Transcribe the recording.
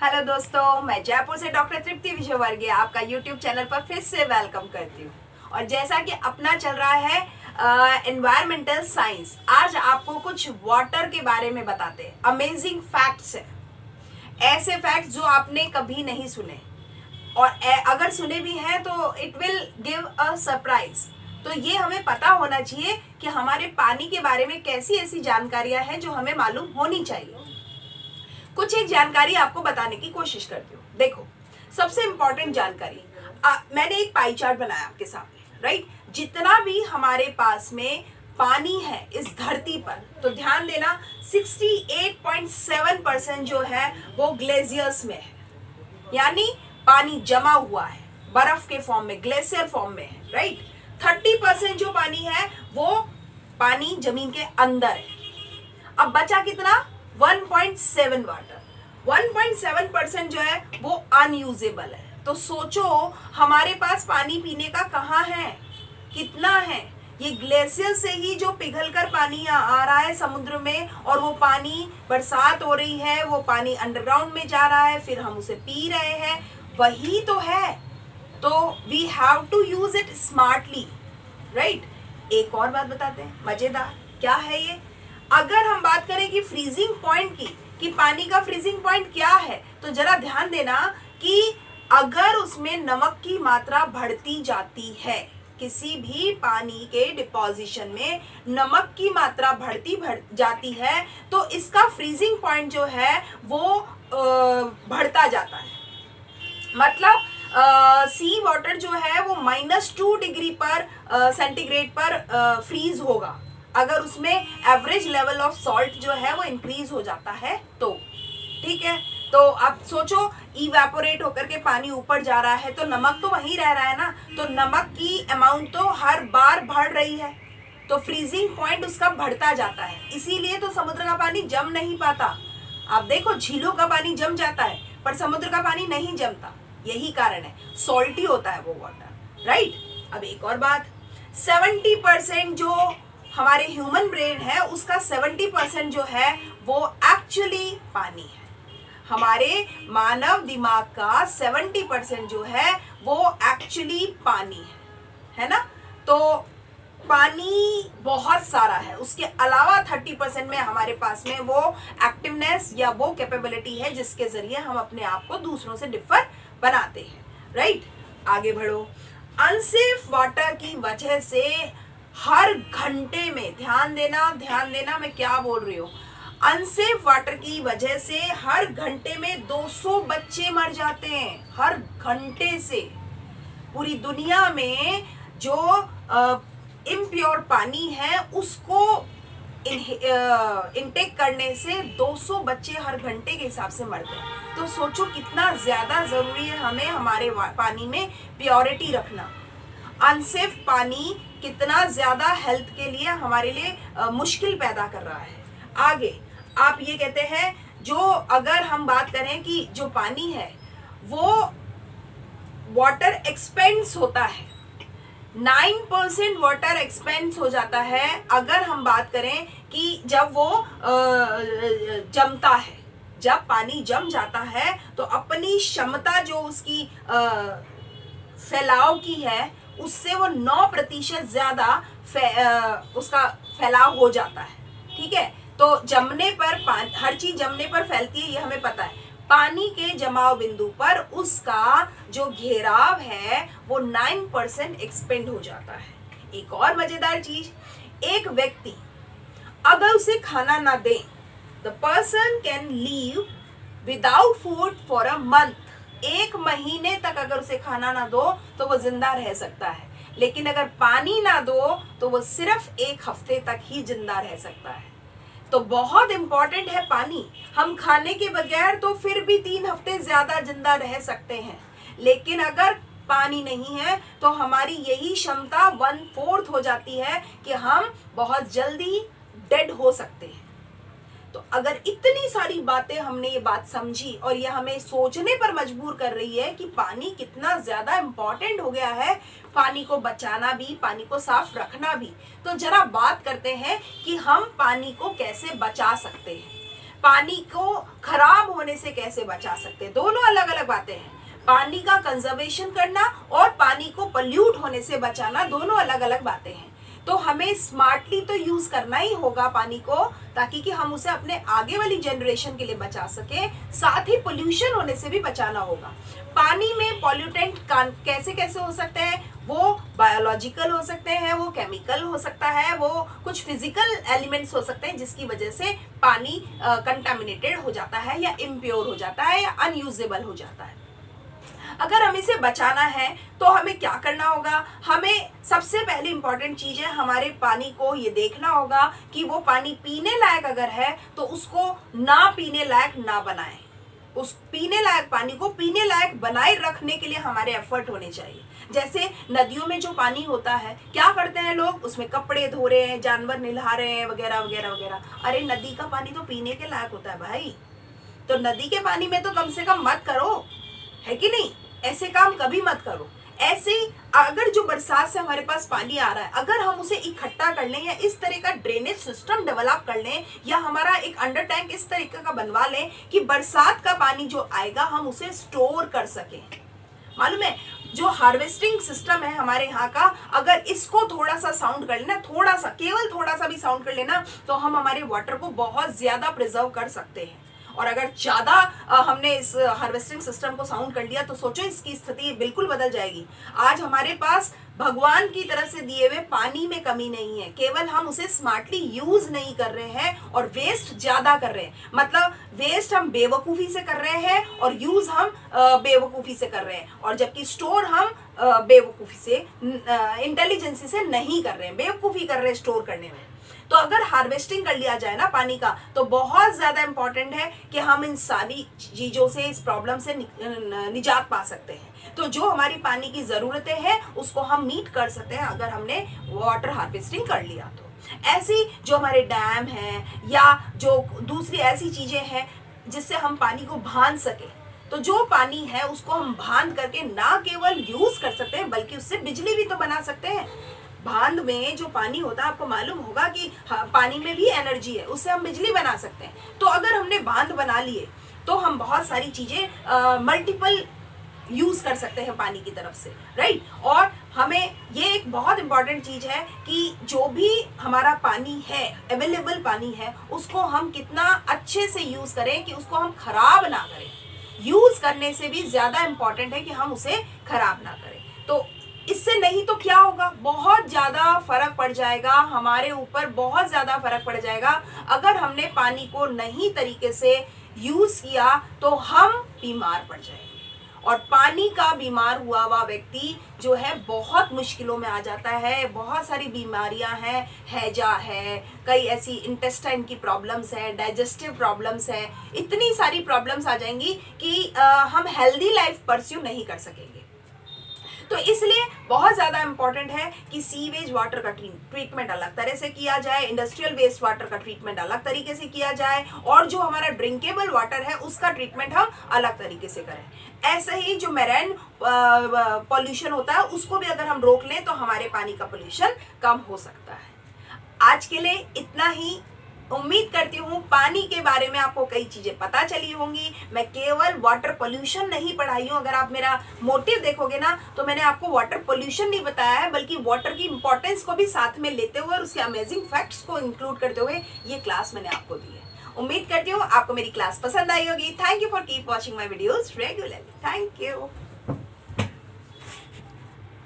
Hello दोस्तों, मैं जयपुर से डॉक्टर तृप्ति विजयवर्गीय आपका यूट्यूब चैनल पर फिर से वेलकम करती हूँ। और जैसा कि अपना चल रहा है एनवायरमेंटल साइंस, आज आपको कुछ वाटर के बारे में बताते हैं। अमेजिंग फैक्ट्स है, ऐसे फैक्ट्स जो आपने कभी नहीं सुने, और अगर सुने भी हैं तो it will give a surprise. तो ये हमें पता होना चाहिए कि हमारे पानी के बारे में कैसी ऐसी जानकारियां हैं जो हमें मालूम होनी चाहिए। कुछ एक जानकारी आपको बताने की कोशिश करती हूँ। देखो, सबसे इंपॉर्टेंट जानकारी, मैंने एक पाई चार्ट बनाया आपके सामने, राइट। जितना भी हमारे पास में पानी है इस धरती पर, तो ध्यान देना 68.7% जो है वो ग्लेशियर्स में है, यानी पानी जमा हुआ है, बर्फ के फॉर्म में, ग्लेशियर फॉर्म में है, राइट। 30% जो पानी है वो पानी जमीन के अंदर है। अब बचा कितना? 1.7 वाटर। 1.7% जो है वो अनयूजेबल है। तो सोचो हमारे पास पानी पीने का कहाँ है, कितना है। ये ग्लेशियर से ही जो पिघलकर पानी आ रहा है समुद्र में, और वो पानी, बरसात हो रही है, वो पानी अंडरग्राउंड में जा रहा है, फिर हम उसे पी रहे हैं, वही तो है। तो we have to use it smartly, right. एक और बात बताते हैं, मजेदार। क्या है ये? अगर हम बात करें कि फ्रीजिंग पॉइंट की, कि पानी का फ्रीजिंग पॉइंट क्या है, तो जरा ध्यान देना कि अगर उसमें नमक की मात्रा बढ़ती जाती है, किसी भी पानी के डिपोजिशन में नमक की मात्रा बढ़ जाती है, तो इसका फ्रीजिंग पॉइंट जो है वो बढ़ता जाता है। मतलब सी वाटर जो है वो -2 डिग्री पर सेंटीग्रेड पर फ्रीज होगा, अगर उसमें एवरेज लेवल ऑफ सॉल्ट जो है वो इंक्रीज हो जाता है तो, ठीक है। तो आप सोचो, इवेपोरेट होकर के पानी ऊपर जा रहा है तो नमक तो वहीं रह रहा है ना, तो नमक की अमाउंट तो हर बार बढ़ रही है, तो फ्रीजिंग पॉइंट उसका बढ़ता जाता है। इसीलिए तो समुद्र का पानी जम नहीं पाता। आप देखो, झीलों का पानी जम जाता है पर समुद्र का पानी नहीं जमता, यही कारण है, सॉल्टी होता है वो वाटर, राइट। अब एक और बात, 70% जो हमारे ह्यूमन ब्रेन है उसका 70% जो है वो एक्चुअली पानी है। हमारे मानव दिमाग का 70% जो है वो एक्चुअली पानी है ना। तो पानी बहुत सारा है, उसके अलावा 30% में हमारे पास में वो एक्टिवनेस या वो कैपेबिलिटी है जिसके जरिए हम अपने आप को दूसरों से डिफर बनाते हैं, राइट। आगे बढ़ो। अनसेफ वाटर की वजह से हर घंटे में, ध्यान देना मैं क्या बोल रही हूँ, अनसेफ वाटर की वजह से हर घंटे में 200 बच्चे मर जाते हैं, हर घंटे से। पूरी दुनिया में जो इम्प्योर पानी है उसको इनटेक करने से 200 बच्चे हर घंटे के हिसाब से मरते हैं। तो सोचो कितना ज्यादा जरूरी है हमें हमारे पानी में प्योरिटी रखना। अनसेफ पानी कितना ज्यादा हेल्थ के लिए हमारे लिए मुश्किल पैदा कर रहा है। आगे आप ये कहते हैं, जो अगर हम बात करें कि जो पानी है वो वाटर एक्सपेंस होता है, 9% वाटर एक्सपेंस हो जाता है अगर हम बात करें कि जब वो जमता है। जब पानी जम जाता है तो अपनी क्षमता जो उसकी फैलाव की है उससे वो 9% ज्यादा उसका फैलाव हो जाता है, ठीक है। तो जमने पर हर चीज जमने पर फैलती है, ये हमें पता है। पानी के जमाव बिंदु पर उसका जो घेराव है वो 9% एक्सपेंड हो जाता है। एक और मजेदार चीज, एक व्यक्ति अगर उसे खाना ना दे, the person can live without food for a month. 1 महीने तक अगर उसे खाना ना दो तो वो जिंदा रह सकता है, लेकिन अगर पानी ना दो तो वो सिर्फ 1 हफ्ते तक ही जिंदा रह सकता है। तो बहुत इंपॉर्टेंट है पानी। हम खाने के बगैर तो फिर भी 3 हफ्ते ज्यादा जिंदा रह सकते हैं, लेकिन अगर पानी नहीं है तो हमारी यही क्षमता 1/4 हो जाती है कि हम बहुत जल्दी डेड हो सकते हैं। तो अगर इतनी सारी बातें हमने ये बात समझी और ये हमें सोचने पर मजबूर कर रही है कि पानी कितना ज्यादा इंपॉर्टेंट हो गया है, पानी को बचाना भी, पानी को साफ रखना भी, तो जरा बात करते हैं कि हम पानी को कैसे बचा सकते हैं। पानी को खराब होने से कैसे बचा सकते हैं, दोनों अलग अलग बातें हैं। पानी का कंजर्वेशन करना और पानी को पल्यूट होने से बचाना दोनों अलग अलग बातें हैं। तो हमें स्मार्टली तो यूज करना ही होगा पानी को, ताकि कि हम उसे अपने आगे वाली जनरेशन के लिए बचा सके, साथ ही पोल्यूशन होने से भी बचाना होगा। पानी में पॉल्यूटेंट कैसे कैसे हो सकते हैं, वो बायोलॉजिकल हो सकते हैं, वो केमिकल हो सकता है, वो कुछ फिजिकल एलिमेंट्स हो सकते हैं जिसकी वजह से पानी कंटामिनेटेड हो जाता है या इम्प्योर हो जाता है या अनयूजेबल हो जाता है। अगर हमें इसे बचाना है तो हमें क्या करना होगा, हमें सबसे पहली इंपॉर्टेंट चीज है हमारे पानी को ये देखना होगा कि वो पानी पीने लायक अगर है तो उसको ना पीने लायक ना बनाएं। उस पीने लायक पानी को पीने लायक बनाए रखने के लिए हमारे एफर्ट होने चाहिए। जैसे नदियों में जो पानी होता है, क्या करते हैं लोग, उसमें कपड़े धो रहे हैं, जानवर नहा रहे हैं, वगैरह वगैरह वगैरह। अरे नदी का पानी तो पीने के लायक होता है भाई, तो नदी के पानी में तो कम से कम मत करो, है कि नहीं, ऐसे काम कभी मत करो। ऐसे अगर जो बरसात से हमारे पास पानी आ रहा है, अगर हम उसे इकट्ठा कर लें या इस तरह का ड्रेनेज सिस्टम डेवलप कर लें या हमारा एक अंडर टैंक इस तरीके का बनवा लें कि बरसात का पानी जो आएगा हम उसे स्टोर कर सकें। मालूम है जो हार्वेस्टिंग सिस्टम है हमारे यहाँ का, अगर इसको थोड़ा सा साउंड कर लेना, थोड़ा सा, केवल थोड़ा सा भी साउंड कर लेना, तो हम हमारे वाटर को बहुत ज्यादा प्रिजर्व कर सकते हैं। और अगर ज्यादा हमने इस हार्वेस्टिंग सिस्टम को साउंड कर लिया तो सोचो इसकी स्थिति बिल्कुल बदल जाएगी। आज हमारे पास भगवान की तरफ से दिए हुए पानी में कमी नहीं है, केवल हम उसे स्मार्टली यूज नहीं कर रहे हैं और वेस्ट ज्यादा कर रहे हैं। मतलब वेस्ट हम बेवकूफी से कर रहे हैं और यूज हम बेवकूफी से कर रहे हैं, और जबकि स्टोर हम बेवकूफी से, इंटेलिजेंसी से नहीं कर रहे हैं, बेवकूफी कर रहे हैं स्टोर करने में। तो अगर हार्वेस्टिंग कर लिया जाए ना पानी का, तो बहुत ज्यादा इंपॉर्टेंट है कि हम इन सारी चीजों से, इस प्रॉब्लम से निजात पा सकते हैं। तो जो हमारी पानी की जरूरतें हैं उसको हम मीट कर सकते हैं अगर हमने वाटर हार्वेस्टिंग कर लिया। तो ऐसी जो हमारे डैम हैं या जो दूसरी ऐसी चीजें हैं जिससे हम पानी को बांध सके, तो जो पानी है उसको हम बांध करके ना केवल यूज कर सकते हैं बल्कि उससे बिजली भी तो बना सकते हैं। बांध में जो पानी होता है, आपको मालूम होगा कि पानी में भी एनर्जी है, उससे हम बिजली बना सकते हैं। तो अगर हमने बांध बना लिए तो हम बहुत सारी चीजें मल्टीपल यूज कर सकते हैं पानी की तरफ से, राइट। और हमें ये एक बहुत इंपॉर्टेंट चीज है कि जो भी हमारा पानी है, अवेलेबल पानी है, उसको हम कितना अच्छे से यूज करें कि उसको हम खराब ना करें। यूज करने से भी ज्यादा इंपॉर्टेंट है कि हम उसे खराब ना करें। तो इससे नहीं तो क्या होगा, बहुत ज्यादा फर्क पड़ जाएगा हमारे ऊपर, बहुत ज्यादा फर्क पड़ जाएगा। अगर हमने पानी को नहीं तरीके से यूज किया तो हम बीमार पड़ जाएंगे, और पानी का बीमार हुआ हुआ व्यक्ति जो है बहुत मुश्किलों में आ जाता है। बहुत सारी बीमारियां हैं, हैजा है, कई ऐसी इंटेस्टाइन की प्रॉब्लम्स है, डाइजेस्टिव प्रॉब्लम्स है, इतनी सारी प्रॉब्लम्स आ जाएंगी कि हम हेल्दी लाइफ परस्यू नहीं कर सकेंगे। तो इसलिए बहुत ज़्यादा इंपॉर्टेंट है कि सीवेज वाटर का ट्रीटमेंट अलग तरह से किया जाए, इंडस्ट्रियल वेस्ट वाटर का ट्रीटमेंट अलग तरीके से किया जाए, और जो हमारा ड्रिंकेबल वाटर है उसका ट्रीटमेंट हम अलग तरीके से करें। ऐसे ही जो मैराइन पॉल्यूशन होता है उसको भी अगर हम रोक लें तो हमारे पानी का पॉल्यूशन कम हो सकता है। आज के लिए इतना ही। उम्मीद करती हूँ पानी के बारे में आपको कई चीजें पता चली होंगी। मैं केवल वाटर पोल्यूशन नहीं पढ़ाई हूँ, अगर आप मेरा मोटिव देखोगे ना तो मैंने आपको वाटर पोल्यूशन नहीं बताया है, बल्कि वाटर की इंपॉर्टेंस को भी साथ में लेते हुए और उसके अमेजिंग फैक्ट्स को इंक्लूड करते हुए ये क्लास मैंने आपको दी है। उम्मीद करती हूँ आपको मेरी क्लास पसंद आई होगी। Thank you for keep watching my videos regularly. Thank you.